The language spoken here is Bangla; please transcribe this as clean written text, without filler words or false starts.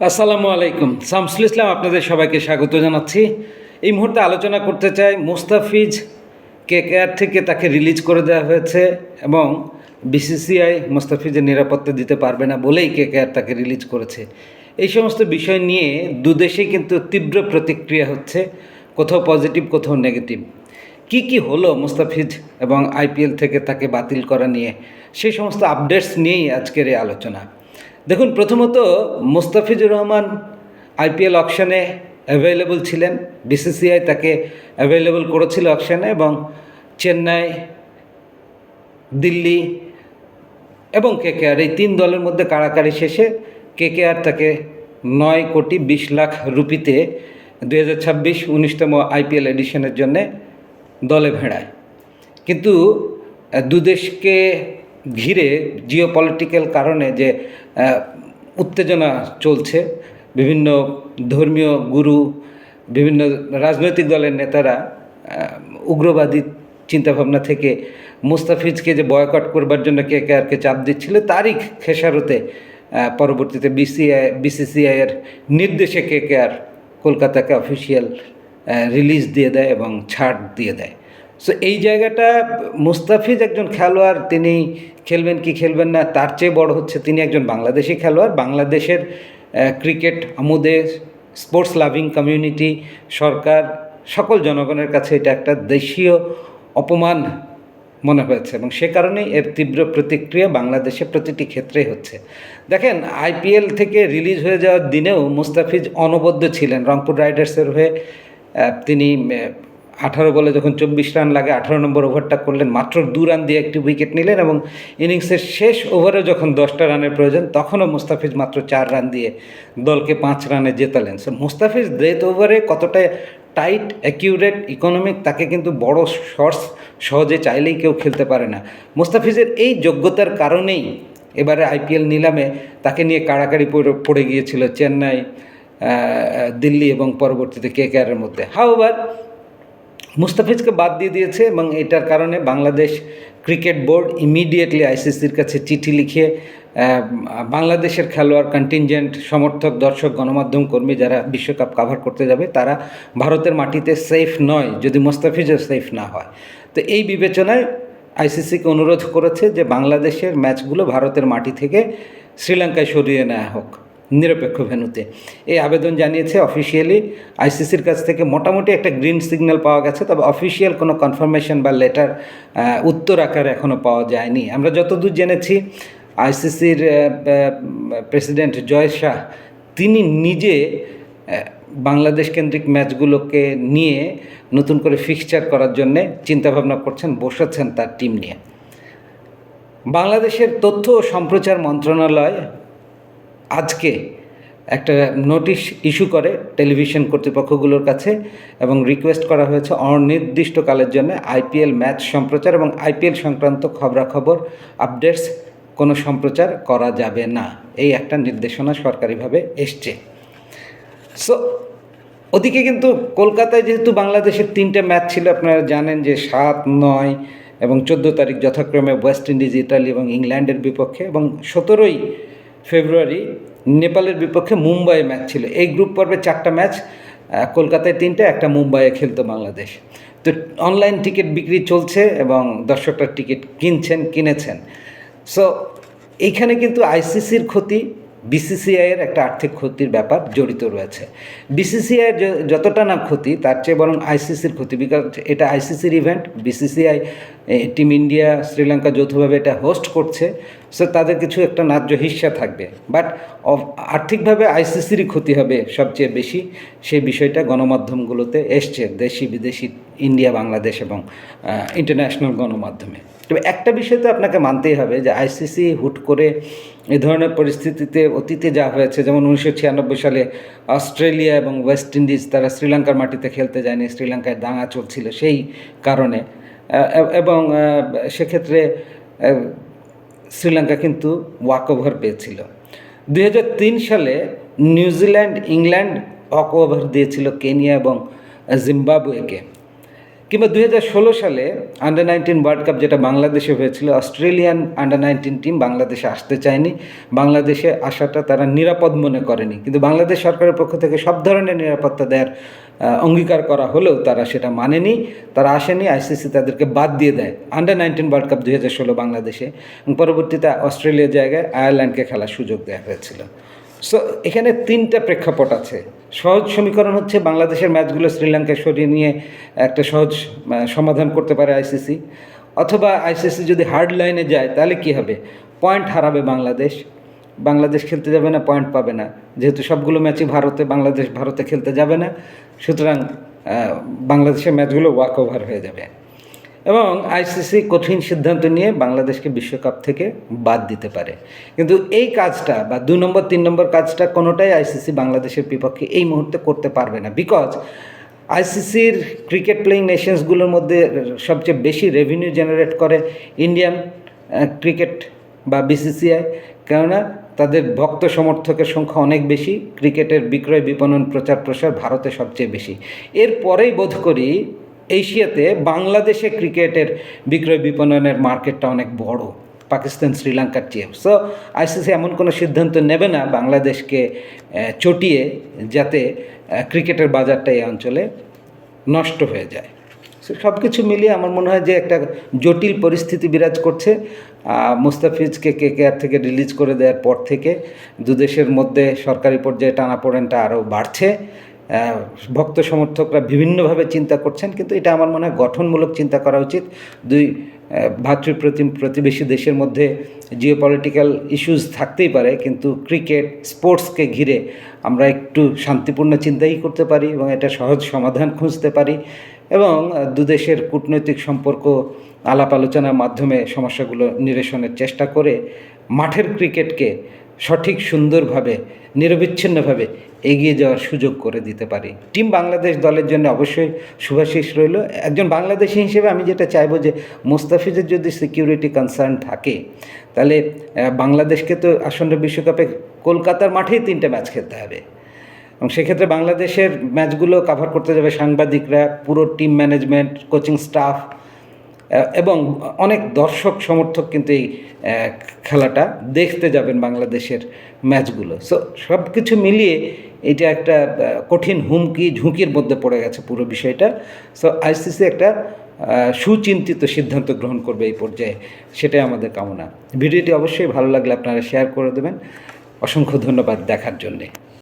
আসসালামু আলাইকুম। শামসুল ইসলাম আপনাদের সবাইকে স্বাগত জানাচ্ছি। এই মুহূর্তে আলোচনা করতে চাই মুস্তাফিজ কেকেআর থেকে তাকে রিলিজ করে দেওয়া হয়েছে এবং বিসিসিআই মুস্তাফিজের নিরাপত্তা দিতে পারবে না বলেই কেকেআর তাকে রিলিজ করেছে। এই সমস্ত বিষয় নিয়ে দুদেশেই কিন্তু তীব্র প্রতিক্রিয়া হচ্ছে, কোথাও পজিটিভ কোথাও নেগেটিভ। কি হলো মুস্তাফিজ এবং আইপিএল থেকে তাকে বাতিল করা নিয়ে, সেই সমস্ত আপডেটস নিয়েই আজকের এই আলোচনা। দেখুন, প্রথমত মুস্তাফিজুর রহমান আইপিএল অকশনে অ্যাভেলেবল ছিলেন, বিসিসিআই তাকে অ্যাভেলেবল করেছিল অকশনে এবং চেন্নাই, দিল্লি এবং কেকেআর এই তিন দলের মধ্যে কাড়াকাড়ি শেষে কেকেআর তাকে 9,20,00,000 রুপিতে 2026 19তম আইপিএল এডিশনের জন্যে দলে ভেড়ায়। কিন্তু দুদেশকে ঘিরে জিওপলিটিক্যাল কারণে যে উত্তেজনা চলছে, বিভিন্ন ধর্মীয় গুরু, বিভিন্ন রাজনৈতিক দলের নেতারা উগ্রবাদী চিন্তাভাবনা থেকে মুস্তাফিজকে যে বয়কট করবার জন্য কেকেআরকে চাপ দিচ্ছিল, তারই খেসারতে পরবর্তীতে বিসিসিআইয়ের নির্দেশে কেকেআর কলকাতাকে অফিসিয়াল রিলিজ দিয়ে দেয় এবং ছাড় দিয়ে দেয়। সো এই জায়গাটা, মুস্তাফিজ একজন খেলোয়াড়, তিনি খেলবেন কি খেলবেন না তার চেয়ে বড় হচ্ছে তিনি একজন বাংলাদেশি খেলোয়াড়। বাংলাদেশের ক্রিকেট আমোদে স্পোর্টস লাভিং কমিউনিটি, সরকার, সকল জনগণের কাছে এটা একটা দেশীয় অপমান মনে হয়েছে এবং সে কারণেই এর তীব্র প্রতিক্রিয়া বাংলাদেশে প্রতিটি ক্ষেত্রেই হচ্ছে। দেখেন, আইপিএল থেকে রিলিজ হয়ে যাওয়ার দিনেও মুস্তাফিজ অনবদ্য ছিলেন। রংপুর রাইডার্সের হয়ে তিনি 18 বলে যখন 24 রান লাগে 18 নম্বর ওভারটা করলেন, মাত্র 2 রান দিয়ে একটি উইকেট নিলেন এবং ইনিংসের শেষ ওভারে যখন 10টা রানের প্রয়োজন তখনও মুস্তাফিজ মাত্র 4 রান দিয়ে দলকে 5 রানে জেতালেন। সো মুস্তাফিজ ডেথ ওভারে কতটা টাইট, অ্যাকিউরেট, ইকোনমিক, তাকে কিন্তু বড় শর্টস সহজে চাইলেই কেউ খেলতে পারে না। মুস্তাফিজের এই যোগ্যতার কারণেই এবারে আইপিএল নিলামে তাকে নিয়ে কাড়াকাড়ি পড়ে গিয়েছিল চেন্নাই, দিল্লি এবং পরবর্তীতে কেকেআরের মধ্যে। হাওএভার মুস্তাফিজকে বাদ দিয়ে দিয়েছে এবং এটার কারণে বাংলাদেশ ক্রিকেট বোর্ড ইমিডিয়েটলি আইসিসির কাছে চিঠি লিখে বাংলাদেশের খেলোয়াড়, কন্টিনজেন্ট, সমর্থক, দর্শক, গণমাধ্যম কর্মী যারা বিশ্বকাপ কাভার করতে যাবে তারা ভারতের মাটিতে সেফ নয় যদি মুস্তাফিজও সেফ না হয়। তো এই বিবেচনায় আইসিসিকে অনুরোধ করেছে যে বাংলাদেশের ম্যাচগুলো ভারতের মাটি থেকে শ্রীলঙ্কায় সরিয়ে নেওয়া হোক নিরপেক্ষ ভেন্যুতে। এই আবেদন জানিয়েছে অফিসিয়ালি আইসিসির কাছ থেকে। মোটামুটি একটা গ্রিন সিগন্যাল পাওয়া গেছে, তবে অফিসিয়াল কোনো কনফার্মেশন বা লেটার উত্তর আকারে এখনও পাওয়া যায়নি। আমরা যতদূর জেনেছি আইসিসির প্রেসিডেন্ট জয় শাহ তিনি নিজে বাংলাদেশ কেন্দ্রিক ম্যাচগুলোকে নিয়ে নতুন করে ফিক্সচার করার জন্যে চিন্তাভাবনা করছেন, বসেছেন তার টিম নিয়ে। বাংলাদেশের তথ্য ও সম্প্রচার মন্ত্রণালয় আজকে একটা নোটিশ ইস্যু করে টেলিভিশন কর্তৃপক্ষগুলোর কাছে এবং রিকোয়েস্ট করা হয়েছে অনির্দিষ্টকালের জন্য আইপিএল ম্যাচ সম্প্রচার এবং আইপিএল সংক্রান্ত খবরাখবর, আপডেটস কোনো সম্প্রচার করা যাবে না। এই একটা নির্দেশনা সরকারিভাবে এসছে। সো ওদিকে কিন্তু কলকাতায় যেহেতু বাংলাদেশের 3টে ম্যাচ ছিল, আপনারা জানেন যে 7, 9 এবং 14 তারিখ যথাক্রমে ওয়েস্ট ইন্ডিজ, ইতালি এবং ইংল্যান্ডের বিপক্ষে এবং 17ই ফেব্রুয়ারি নেপালের বিপক্ষে মুম্বাইয়ে ম্যাচ ছিল। এই গ্রুপ পর্বে 4টা ম্যাচ, কলকাতায় 3টে, একটা মুম্বাইয়ে খেলতো বাংলাদেশ। তো অনলাইন টিকিট বিক্রি চলছে এবং দর্শকরা টিকিট কিনেছেন। সো এইখানে কিন্তু আইসিসির ক্ষতি, বিসিসিআইয়ের একটা আর্থিক ক্ষতির ব্যাপার জড়িত রয়েছে। বিসিসিআইয়ের যতটা না ক্ষতি তার চেয়ে বরং আইসিসির ক্ষতি, বিকজ এটা আইসিসির event. BCCI team India, Sri Lanka যৌথভাবে এটা হোস্ট করছে, সো তাদের কিছু একটা ন্যায্য হিস্সা থাকবে। বাট আর্থিকভাবে আইসিসিরই ক্ষতি হবে সবচেয়ে বেশি। সেই বিষয়টা গণমাধ্যমগুলোতে এসছে, দেশি বিদেশি, ইন্ডিয়া, বাংলাদেশ এবং ইন্টারন্যাশনাল গণমাধ্যমে। তবে একটা বিষয় তো আপনাকে মানতেই হবে যে আইসিসি হুট করে এ ধরনের পরিস্থিতিতে অতীতে যা হয়েছে, যেমন 1996 সালে অস্ট্রেলিয়া এবং ওয়েস্ট ইন্ডিজ তারা শ্রীলঙ্কার মাটিতে খেলতে যায়নি, শ্রীলঙ্কায় দাঙ্গা চলছিল সেই কারণে, এবং সেক্ষেত্রে শ্রীলঙ্কা কিন্তু ওয়াক ওভার পেয়েছিল। 2003 সালে নিউজিল্যান্ড, ইংল্যান্ড ওয়াক ওভার দিয়েছিল কেনিয়া এবং জিম্বাবুয়েকে। কিংবা 2016 সালে আন্ডার-19 ওয়ার্ল্ড কাপ যেটা বাংলাদেশে হয়েছিল, অস্ট্রেলিয়ান আন্ডার-19 টিম বাংলাদেশে আসতে চায়নি, বাংলাদেশে আসাটা তারা নিরাপদ মনে করেনি, কিন্তু বাংলাদেশ সরকারের পক্ষ থেকে সব ধরনের নিরাপত্তা দেওয়ার অঙ্গীকার করা হলেও তারা সেটা মানেনি, তারা আসেনি, আইসিসি তাদেরকে বাদ দিয়ে দেয় আন্ডার-19 ওয়ার্ল্ড কাপ 2016 বাংলাদেশে, এবং পরবর্তীতে অস্ট্রেলিয়ার জায়গায় আয়ারল্যান্ডকে খেলার সুযোগ দেওয়া হয়েছিল। সো এখানে তিনটা প্রেক্ষাপট আছে। সহজ সমীকরণ হচ্ছে বাংলাদেশের ম্যাচগুলো শ্রীলঙ্কায় সরিয়ে নিয়ে একটা সহজ সমাধান করতে পারে আইসিসি, অথবা আইসিসি যদি হার্ড লাইনে যায় তাহলে কি হবে, পয়েন্ট হারাবে বাংলাদেশ খেলতে যাবে না, পয়েন্ট পাবে না, যেহেতু সবগুলো ম্যাচই বাংলাদেশ ভারতে খেলতে যাবে না, সুতরাং বাংলাদেশের ম্যাচগুলো ওয়াক ওভার হয়ে যাবে, এবং আইসিসি কঠিন সিদ্ধান্ত নিয়ে বাংলাদেশকে বিশ্বকাপ থেকে বাদ দিতে পারে। কিন্তু এই কাজটা বা 2 নম্বর 3 নম্বর কাজটা কোনোটাই আইসিসি বাংলাদেশের বিপক্ষে এই মুহূর্তে করতে পারবে না, বিকজ আইসিসির ক্রিকেট প্লেয়িং নেশনসগুলোর মধ্যে সবচেয়ে বেশি রেভিনিউ জেনারেট করে ইন্ডিয়ান ক্রিকেট বা বিসিসিআই, কেননা তাদের ভক্ত সমর্থকের সংখ্যা অনেক বেশি, ক্রিকেটের বিক্রয় বিপণন প্রচার প্রসার ভারতে সবচেয়ে বেশি, এরপরেই বোধ করি এশিয়াতে বাংলাদেশে ক্রিকেটের বিক্রয় বিপণনের মার্কেটটা অনেক বড়, পাকিস্তান শ্রীলঙ্কার চেয়ে। সো আইসিসি এমন কোনো সিদ্ধান্ত নেবে না বাংলাদেশকে চটিয়ে, যাতে ক্রিকেটের বাজারটা এই অঞ্চলে নষ্ট হয়ে যায়। সব কিছু মিলিয়ে আমার মনে হয় যে একটা জটিল পরিস্থিতি বিরাজ করছে। মুস্তাফিজকে কেকেআর থেকে রিলিজ করে দেওয়ার পর থেকে দুদেশের মধ্যে সরকারি পর্যায়ে টানাপোড়েনটা আরও বাড়ছে, ভক্ত সমর্থকরা বিভিন্নভাবে চিন্তা করছেন, কিন্তু এটা আমার মনে হয় গঠনমূলক চিন্তা করা উচিত। দুই প্রতিবেশী দেশের মধ্যে জিওপলিটিক্যাল ইস্যুস থাকতেই পারে, কিন্তু ক্রিকেট স্পোর্টসকে ঘিরে আমরা একটু শান্তিপূর্ণ চিন্তাই করতে পারি এবং এটা সহজ সমাধান খুঁজতে পারি, এবং দুদেশের কূটনৈতিক সম্পর্ক আলাপ আলোচনার মাধ্যমে সমস্যাগুলো নিরসনের চেষ্টা করে মাঠের ক্রিকেটকে সঠিক সুন্দরভাবে নিরবিচ্ছিন্নভাবে এগিয়ে যাওয়ার সুযোগ করে দিতে পারি। টিম বাংলাদেশ দলের জন্য অবশ্যই শুভাশিস রইল। একজন বাংলাদেশি হিসেবে আমি যেটা চাইবো যে মুস্তাফিজের যদি সিকিউরিটি কনসার্ন থাকে, তাহলে বাংলাদেশকে তো আসন্ন বিশ্বকাপে কলকাতার মাঠেই 3টে ম্যাচ খেলতে হবে, এবং সেক্ষেত্রে বাংলাদেশের ম্যাচগুলো কাভার করতে যাবে সাংবাদিকরা, পুরো টিম ম্যানেজমেন্ট, কোচিং স্টাফ, এবং অনেক দর্শক সমর্থক কিন্তু এই খেলাটা দেখতে যাবেন বাংলাদেশের ম্যাচগুলো। সো সব কিছু মিলিয়ে এটা একটা কঠিন ঝুঁকির মধ্যে পড়ে গেছে পুরো বিষয়টা। সো আইসিসি একটা সুচিন্তিত সিদ্ধান্ত গ্রহণ করবে এই পর্যায়ে, সেটাই আমাদের কামনা। ভিডিওটি অবশ্যই ভালো লাগলে আপনারা শেয়ার করে দেবেন। অসংখ্য ধন্যবাদ দেখার জন্যে।